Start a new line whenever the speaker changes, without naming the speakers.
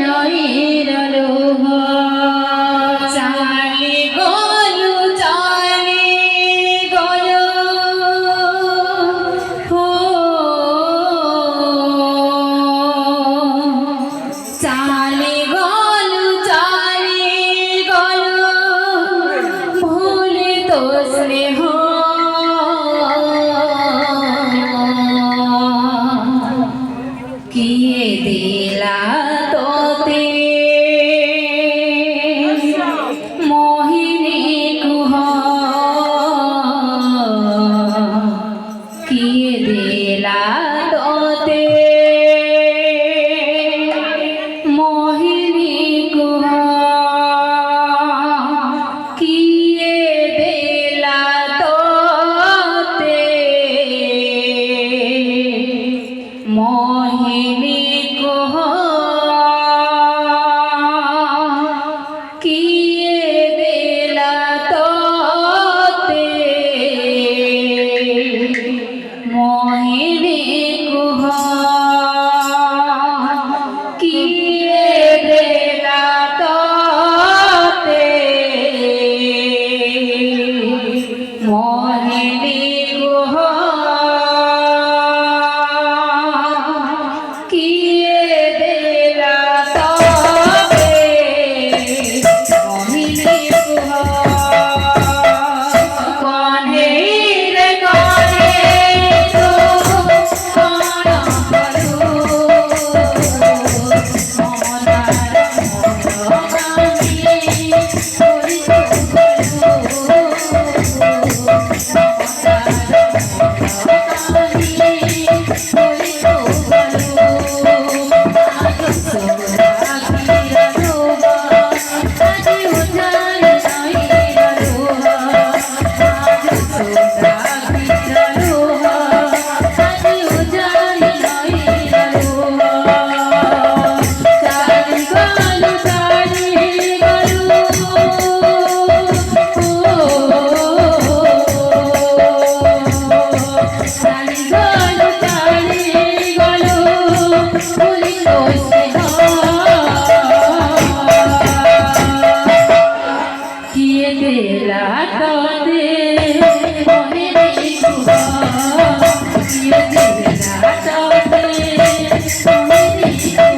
নয়ের লোভ চালে গলু চালে গলো চালে গলু চালে গলো ভুলে তো স্নেহ किए दिला तोते मोहिनी कुह किए दिला तोते मोहिनी कुह किए दिला तोते मोहिनी कुह किए दिला तोते मोहिनी कुह किए दिला तोते मोहिनी कुह किए दिला तोते मोहिनी कुह कौने रे कौने तो कौन करू मोनार मोगामी कोई तो करू किए दिला तोते मोहिनी कुह किए दिला तोते मोहिनी कुह